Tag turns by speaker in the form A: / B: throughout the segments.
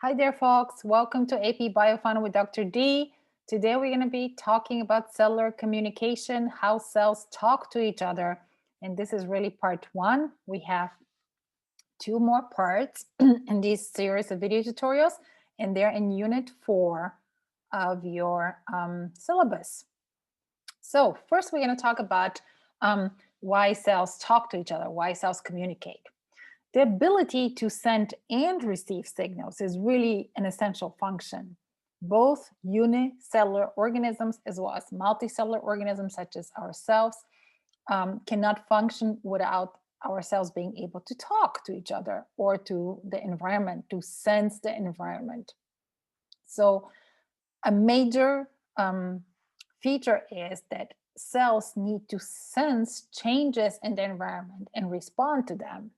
A: Hi there, folks. Welcome to AP Biofun with Dr. D. Today, we're going to be talking about cellular communication, how cells talk to each other. And this is really part one. We have two more parts in this series of video tutorials, and they're in unit 4 of your syllabus. So first, we're going to talk about why cells talk to each other, why cells communicate. The ability to send and receive signals is really an essential function. Both unicellular organisms as well as multicellular organisms such as ourselves cannot function without our cells being able to talk to each other or to the environment, to sense the environment. So a major feature is that cells need to sense changes in the environment and respond to them.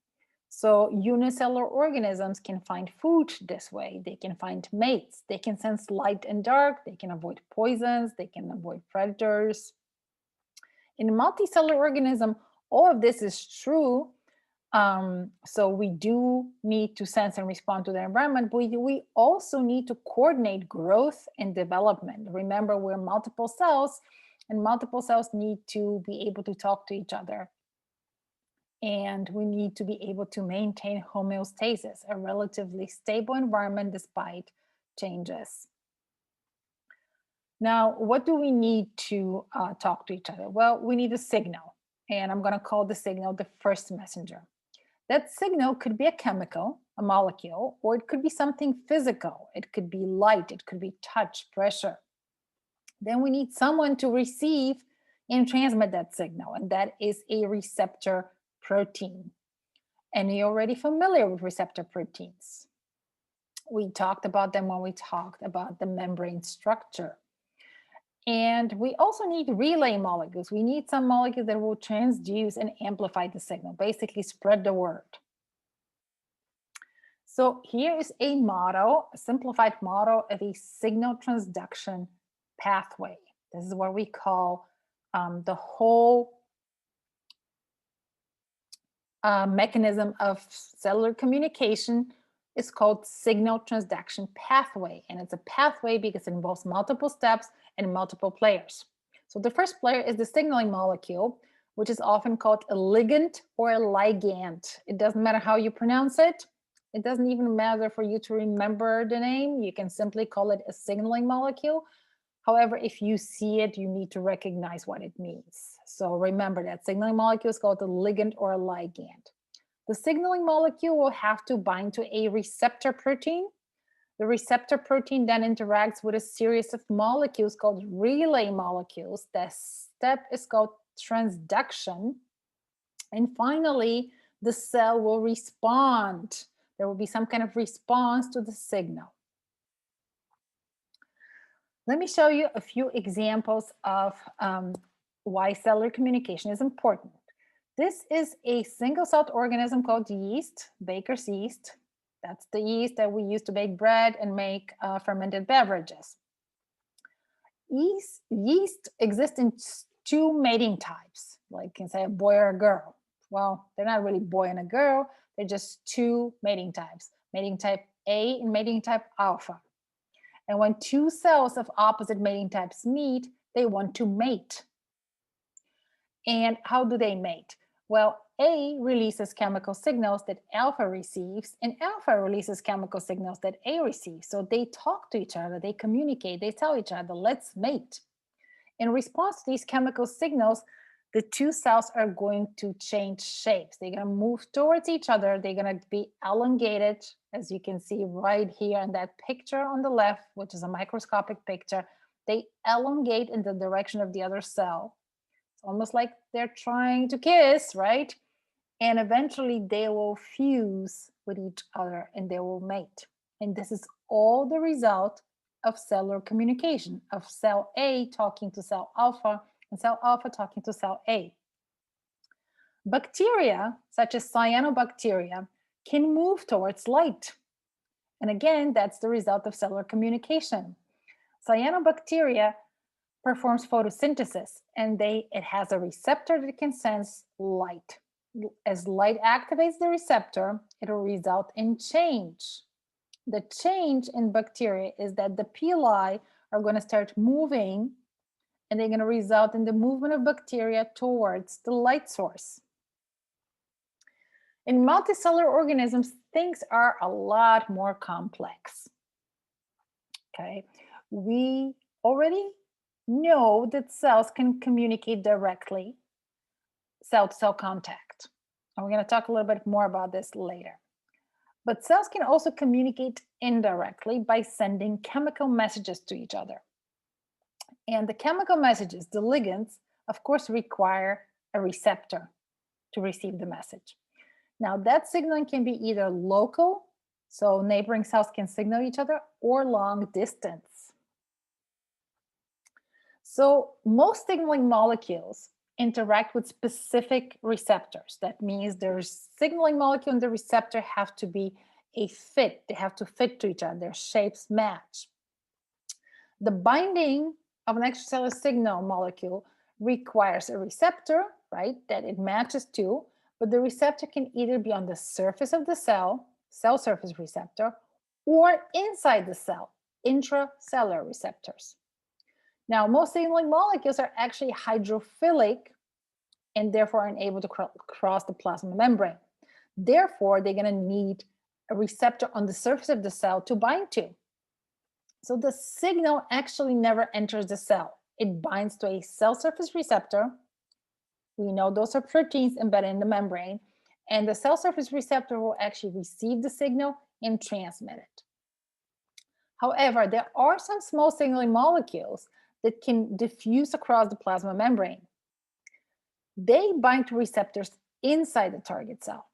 A: So unicellular organisms can find food this way. They can find mates. They can sense light and dark. They can avoid poisons. They can avoid predators. In a multicellular organism, all of this is true. So we do need to sense and respond to the environment, but we also need to coordinate growth and development. Remember, we're multiple cells, and multiple cells need to be able to talk to each other. And we need to be able to maintain homeostasis, a relatively stable environment despite changes. Now, what do we need to talk to each other? Well, we need a signal, and I'm going to call the signal the first messenger. That signal could be a chemical, a molecule, or it could be something physical. It could be light, it could be touch, pressure. Then we need someone to receive and transmit that signal, and that is a receptor protein. And you're already familiar with receptor proteins. We talked about them when we talked about the membrane structure. And we also need relay molecules. We need some molecules that will transduce and amplify the signal, basically spread the word. So here is a model, a simplified model of a signal transduction pathway. This is what we call the whole mechanism of cellular communication is called signal transduction pathway. And it's a pathway because it involves multiple steps and multiple players. So the first player is the signaling molecule, which is often called a ligand or a ligand. It doesn't matter how you pronounce it. It doesn't even matter for you to remember the name. You can simply call it a signaling molecule. However, if you see it, you need to recognize what it means. So remember that signaling molecule is called a ligand or a ligand. The signaling molecule will have to bind to a receptor protein. The receptor protein then interacts with a series of molecules called relay molecules. That step is called transduction. And finally, the cell will respond. There will be some kind of response to the signal. Let me show you a few examples of why cellular communication is important. This is a single-celled organism called yeast, baker's yeast. That's the yeast that we use to bake bread and make fermented beverages. Yeast exists in two mating types, like you can say a boy or a girl. Well, they're not really boy and a girl. They're just two mating types, mating type A and mating type alpha. And when two cells of opposite mating types meet, they want to mate. And how do they mate? Well, A releases chemical signals that alpha receives, and alpha releases chemical signals that A receives. So they talk to each other, they communicate, they tell each other, let's mate. In response to these chemical signals, the two cells are going to change shapes. They're going to move towards each other. They're going to be elongated, as you can see right here in that picture on the left, which is a microscopic picture. They elongate in the direction of the other cell. It's almost like they're trying to kiss, right? And eventually they will fuse with each other and they will mate. And this is all the result of cellular communication, of cell A talking to cell alpha and cell alpha talking to cell A. Bacteria, such as cyanobacteria, can move towards light. And again, that's the result of cellular communication. Cyanobacteria performs photosynthesis, and it has a receptor that can sense light. As light activates the receptor, it will result in change. The change in bacteria is that the pili are going to start moving, and they're going to result in the movement of bacteria towards the light source. In multicellular organisms, things are a lot more complex. Okay, we already know that cells can communicate directly, cell-to-cell contact. And we're going to talk a little bit more about this later. But cells can also communicate indirectly by sending chemical messages to each other. And the chemical messages, the ligands, of course, require a receptor to receive the message. Now, that signaling can be either local, so neighboring cells can signal each other, or long distance. So most signaling molecules interact with specific receptors. That means their signaling molecule and the receptor have to be a fit. They have to fit to each other. Their shapes match. The binding of an extracellular signal molecule requires a receptor, right, that it matches to, but the receptor can either be on the surface of the cell surface receptor, or inside the cell, intracellular receptors. Now, most signaling molecules are actually hydrophilic and therefore unable to cross the plasma membrane. Therefore, they're going to need a receptor on the surface of the cell to bind to. So the signal actually never enters the cell. It binds to a cell surface receptor. We know those are proteins embedded in the membrane, and the cell surface receptor will actually receive the signal and transmit it. However, there are some small signaling molecules that can diffuse across the plasma membrane. They bind to receptors inside the target cell.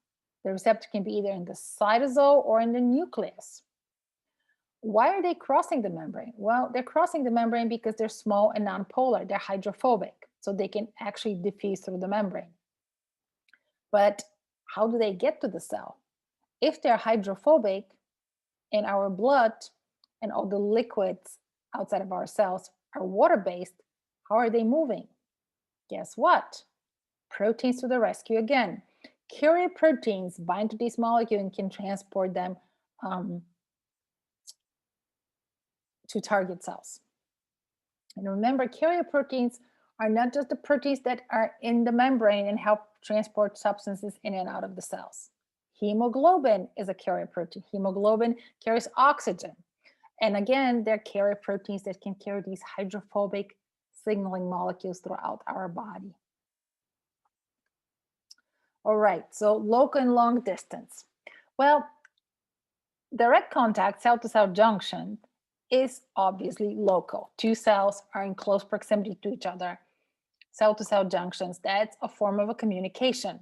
A: The receptor can be either in the cytosol or in the nucleus. Why are they crossing the membrane? Well, they're crossing the membrane because they're small and nonpolar. They're hydrophobic, so they can actually diffuse through the membrane. But how do they get to the cell? If they're hydrophobic in our blood and all the liquids outside of our cells are water-based, how are they moving? Guess what? Proteins to the rescue again. Carrier proteins bind to these molecules and can transport them to target cells. And remember, carrier proteins are not just the proteins that are in the membrane and help transport substances in and out of the cells. Hemoglobin is a carrier protein. Hemoglobin carries oxygen. And again, they're carrier proteins that can carry these hydrophobic signaling molecules throughout our body. All right, so local and long distance. Well, direct contact, cell-to-cell junction, is obviously local. Two cells are in close proximity to each other. Cell-to-cell junctions, that's a form of a communication.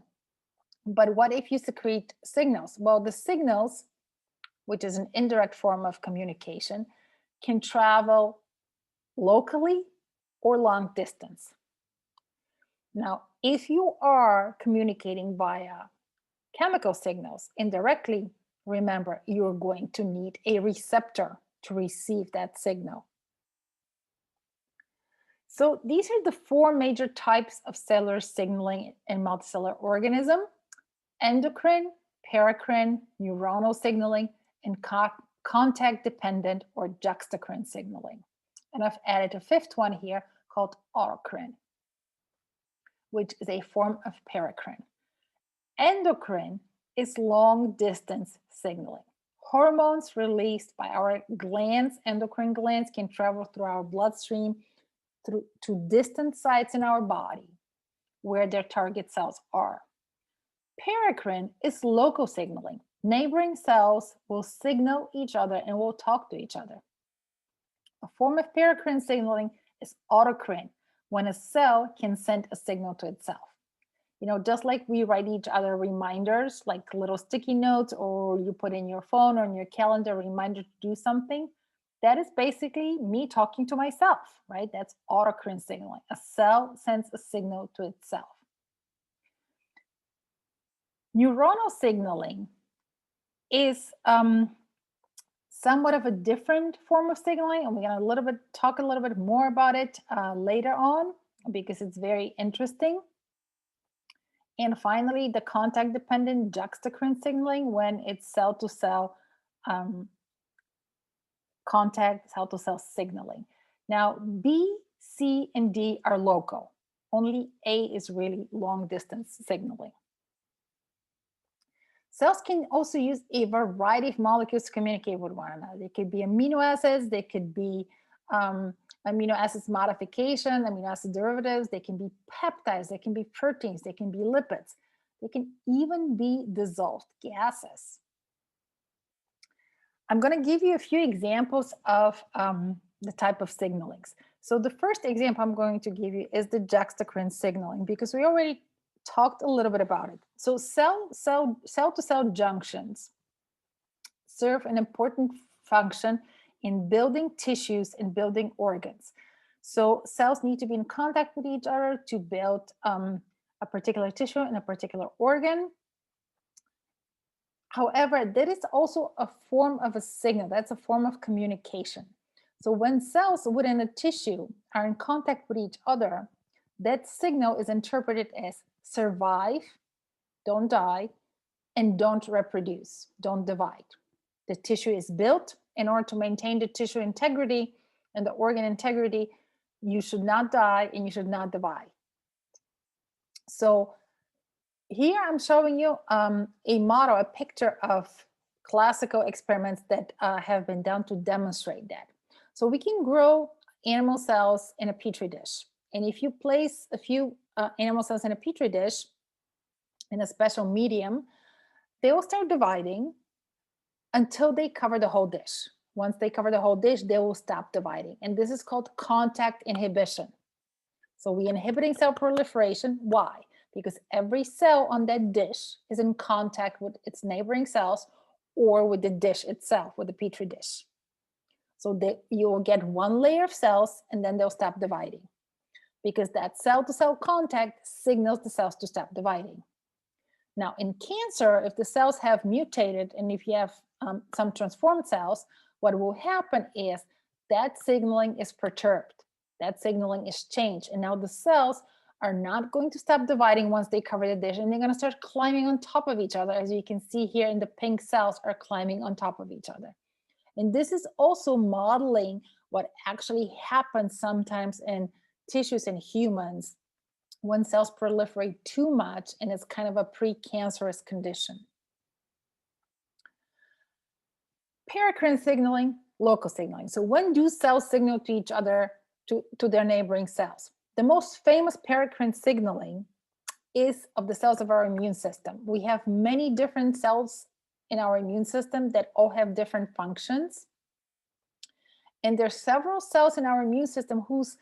A: But what if you secrete signals? Well, the signals, which is an indirect form of communication, can travel locally or long distance. Now, if you are communicating via chemical signals indirectly, remember, you're going to need a receptor to receive that signal. So these are the four major types of cellular signaling in multicellular organism: endocrine, paracrine, neuronal signaling, and contact-dependent or juxtacrine signaling. And I've added a fifth one here called autocrine, which is a form of paracrine. Endocrine is long-distance signaling. Hormones released by our glands, endocrine glands, can travel through our bloodstream to distant sites in our body where their target cells are. Paracrine is local signaling. Neighboring cells will signal each other and will talk to each other. A form of paracrine signaling is autocrine, when a cell can send a signal to itself. You know, just like we write each other reminders, like little sticky notes, or you put in your phone or in your calendar a reminder to do something, that is basically me talking to myself, right? That's autocrine signaling. A cell sends a signal to itself. Neuronal signaling is somewhat of a different form of signaling, and we're going to talk a little bit more about it later on, because it's very interesting. And finally, the contact-dependent juxtacrine signaling, when it's cell-to-cell contact, cell-to-cell signaling. Now, B, C, and D are local. Only A is really long-distance signaling. Cells can also use a variety of molecules to communicate with one another. They could be amino acids, they could be amino acids modification, amino acid derivatives, they can be peptides, they can be proteins, they can be lipids, they can even be dissolved gases. I'm going to give you a few examples of the type of signalings. So the first example I'm going to give you is the juxtacrine signaling, because we already talked a little bit about it. So cell-to-cell junctions serve an important function in building tissues and building organs. So cells need to be in contact with each other to build a particular tissue and a particular organ. However, that is also a form of a signal. That's a form of communication. So when cells within a tissue are in contact with each other, that signal is interpreted as survive, don't die, and don't reproduce, don't divide. The tissue is built in order to maintain the tissue integrity and the organ integrity. You should not die and you should not divide. So here I'm showing you a model, a picture of classical experiments that have been done to demonstrate that. So we can grow animal cells in a petri dish. And if you place a few animal cells in a petri dish in a special medium, they will start dividing until they cover the whole dish. Once they cover the whole dish, they will stop dividing. And this is called contact inhibition. So we're inhibiting cell proliferation. Why? Because every cell on that dish is in contact with its neighboring cells or with the dish itself, with the petri dish. So you will get one layer of cells and then they'll stop dividing, because that cell-to-cell contact signals the cells to stop dividing. Now, in cancer, if the cells have mutated and if you have some transformed cells, what will happen is that signaling is perturbed. That signaling is changed. And now the cells are not going to stop dividing once they cover the dish, and they're going to start climbing on top of each other. As you can see here, in the pink cells are climbing on top of each other. And this is also modeling what actually happens sometimes in tissues in humans when cells proliferate too much, and it's kind of a precancerous condition. Paracrine signaling, local signaling. So when do cells signal to each other, to their neighboring cells? The most famous paracrine signaling is of the cells of our immune system. We have many different cells in our immune system that all have different functions. And there are several cells in our immune system whose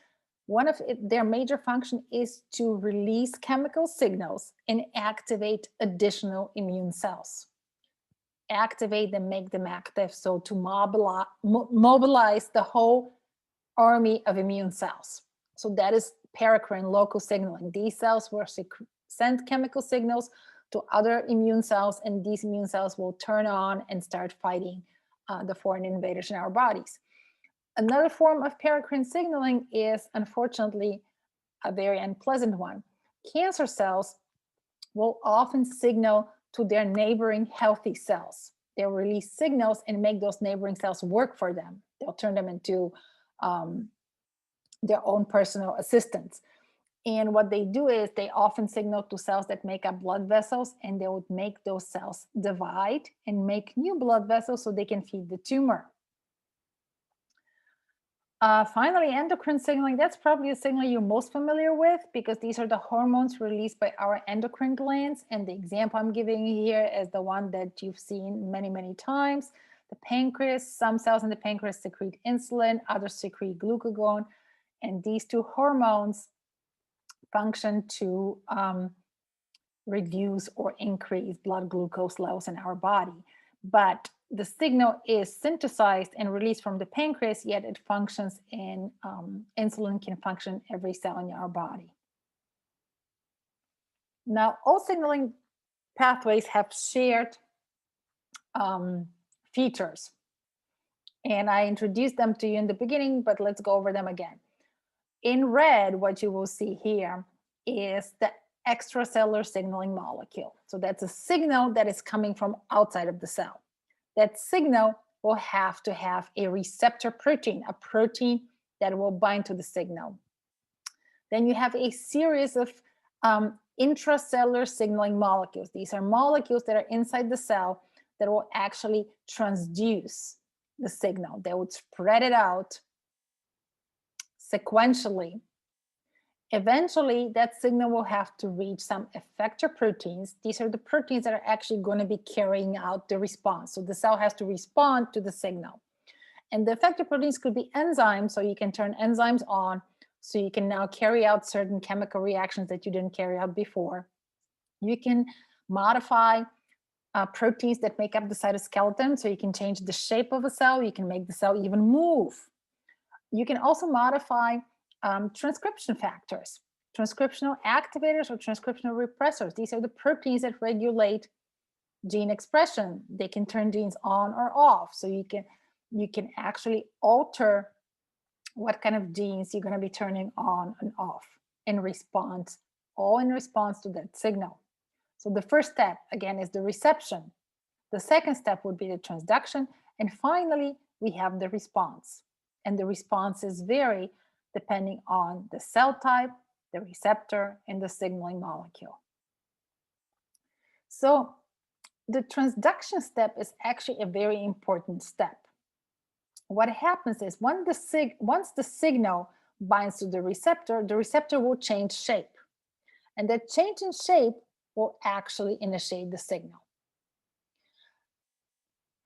A: one of their major function is to release chemical signals and activate additional immune cells. Activate them, make them active, so to mobilize the whole army of immune cells. So that is paracrine local signaling. These cells will send chemical signals to other immune cells, and these immune cells will turn on and start fighting the foreign invaders in our bodies. Another form of paracrine signaling is, unfortunately, a very unpleasant one. Cancer cells will often signal to their neighboring healthy cells. They'll release signals and make those neighboring cells work for them. They'll turn them into their own personal assistants. And what they do is they often signal to cells that make up blood vessels, and they would make those cells divide and make new blood vessels so they can feed the tumor. Finally, endocrine signaling, that's probably a signal you're most familiar with, because these are the hormones released by our endocrine glands. And the example I'm giving you here is the one that you've seen many, many times. The pancreas, some cells in the pancreas secrete insulin, others secrete glucagon. And these two hormones function to reduce or increase blood glucose levels in our body. But the signal is synthesized and released from the pancreas, yet it functions in, insulin can function in every cell in our body. Now, all signaling pathways have shared features. And I introduced them to you in the beginning, but let's go over them again. In red, what you will see here is the extracellular signaling molecule. So that's a signal that is coming from outside of the cell. That signal will have to have a receptor protein, a protein that will bind to the signal. Then you have a series of intracellular signaling molecules. These are molecules that are inside the cell that will actually transduce the signal. They would spread it out sequentially. Eventually, that signal will have to reach some effector proteins. These are the proteins that are actually going to be carrying out the response. So the cell has to respond to the signal. And the effector proteins could be enzymes, so you can turn enzymes on, so you can now carry out certain chemical reactions that you didn't carry out before. You can modify proteins that make up the cytoskeleton, so you can change the shape of a cell, you can make the cell even move. You can also modify transcription factors, transcriptional activators or transcriptional repressors. These are the proteins that regulate gene expression. They can turn genes on or off. So you can actually alter what kind of genes you're going to be turning on and off in response, all in response to that signal. So the first step, again, is the reception. The second step would be the transduction. And finally, we have the response. And the responses vary depending on the cell type, the receptor, and the signaling molecule. So the transduction step is actually a very important step. What happens is once the signal binds to the receptor will change shape. And that change in shape will actually initiate the signal.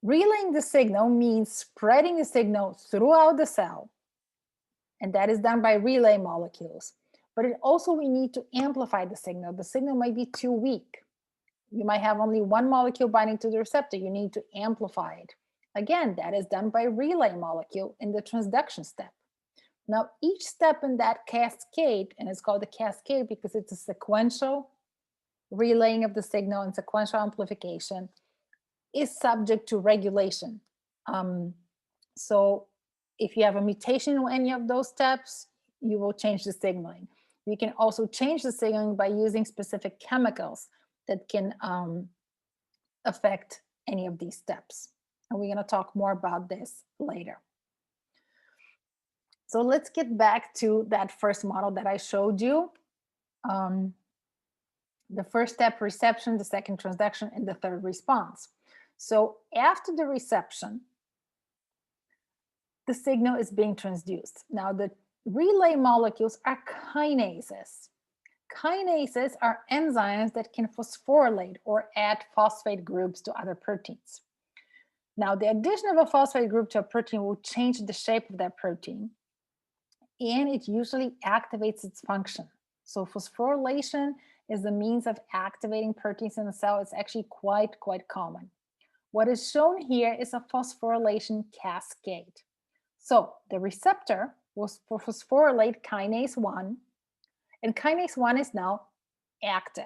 A: Relaying the signal means spreading the signal throughout the cell. And that is done by relay molecules. But we need to amplify the signal. The signal might be too weak. You might have only one molecule binding to the receptor. You need to amplify it. Again, that is done by relay molecule in the transduction step. Now, each step in that cascade, and it's called the cascade because it's a sequential relaying of the signal and sequential amplification, is subject to regulation. So if you have a mutation in any of those steps, you will change the signaling. You can also change the signaling by using specific chemicals that can affect any of these steps. And we're going to talk more about this later. So let's get back to that first model that I showed you. The first step, reception, the second transduction, and the third response. So after the reception, the signal is being transduced. Now, the relay molecules are kinases. Kinases are enzymes that can phosphorylate or add phosphate groups to other proteins. Now, the addition of a phosphate group to a protein will change the shape of that protein, and it usually activates its function. So phosphorylation is the means of activating proteins in the cell. It's actually quite common. What is shown here is a phosphorylation cascade. So the receptor will phosphorylate kinase 1, and kinase 1 is now active.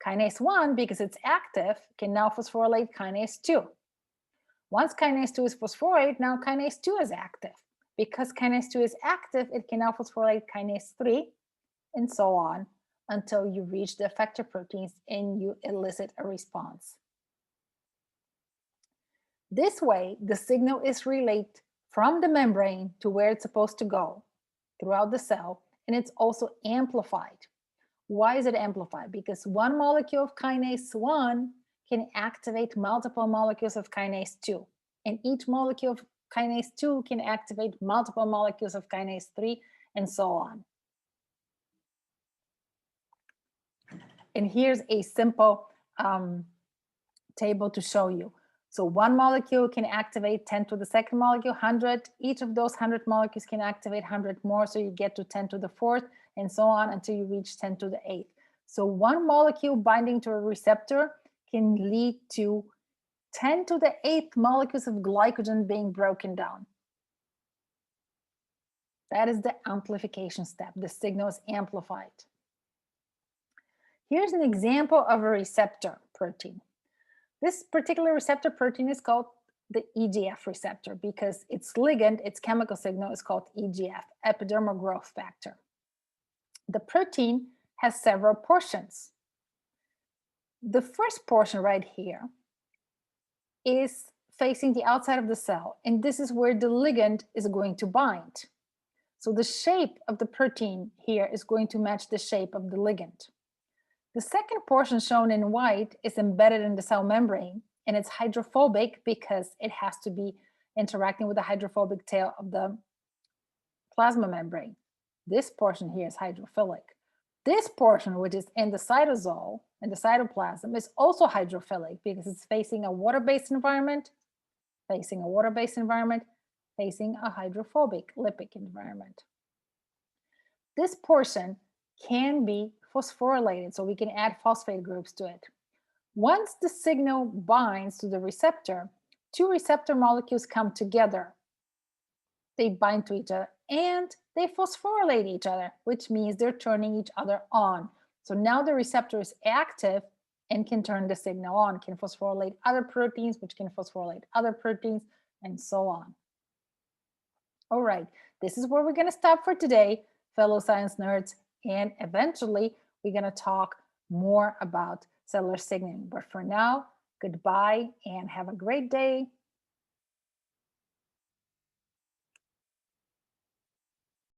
A: Kinase 1, because it's active, can now phosphorylate kinase 2. Once kinase 2 is phosphorylated, now kinase 2 is active. Because kinase 2 is active, it can now phosphorylate kinase 3, and so on, until you reach the effector proteins and you elicit a response. This way, the signal is relayed from the membrane to where it's supposed to go throughout the cell, and it's also amplified. Why is it amplified? Because one molecule of kinase 1 can activate multiple molecules of kinase 2, and each molecule of kinase 2 can activate multiple molecules of kinase 3, and so on. And here's a simple table to show you. So one molecule can activate 10 to the second molecule, 100. Each of those 100 molecules can activate 100 more, so you get to 10 to the fourth, and so on until you reach 10 to the eighth. So one molecule binding to a receptor can lead to 10 to the eighth molecules of glycogen being broken down. That is the amplification step. The signal is amplified. Here's an example of a receptor protein. This particular receptor protein is called the EGF receptor because its ligand, its chemical signal, is called EGF, epidermal growth factor. The protein has several portions. The first portion right here is facing the outside of the cell, and this is where the ligand is going to bind. So the shape of the protein here is going to match the shape of the ligand. The second portion shown in white is embedded in the cell membrane, and it's hydrophobic because it has to be interacting with the hydrophobic tail of the plasma membrane. This portion here is hydrophilic. This portion, which is in the cytosol and the cytoplasm, is also hydrophilic because it's facing a water-based environment, facing a water-based environment, facing a hydrophobic lipic environment. This portion can be phosphorylated, so we can add phosphate groups to it. Once the signal binds to the receptor, two receptor molecules come together. They bind to each other and they phosphorylate each other, which means they're turning each other on. So now the receptor is active and can turn the signal on, can phosphorylate other proteins, which can phosphorylate other proteins, and so on. All right, this is where we're going to stop for today, fellow science nerds, and eventually we're going to talk more about cellular signaling. But for now, goodbye and have a great day.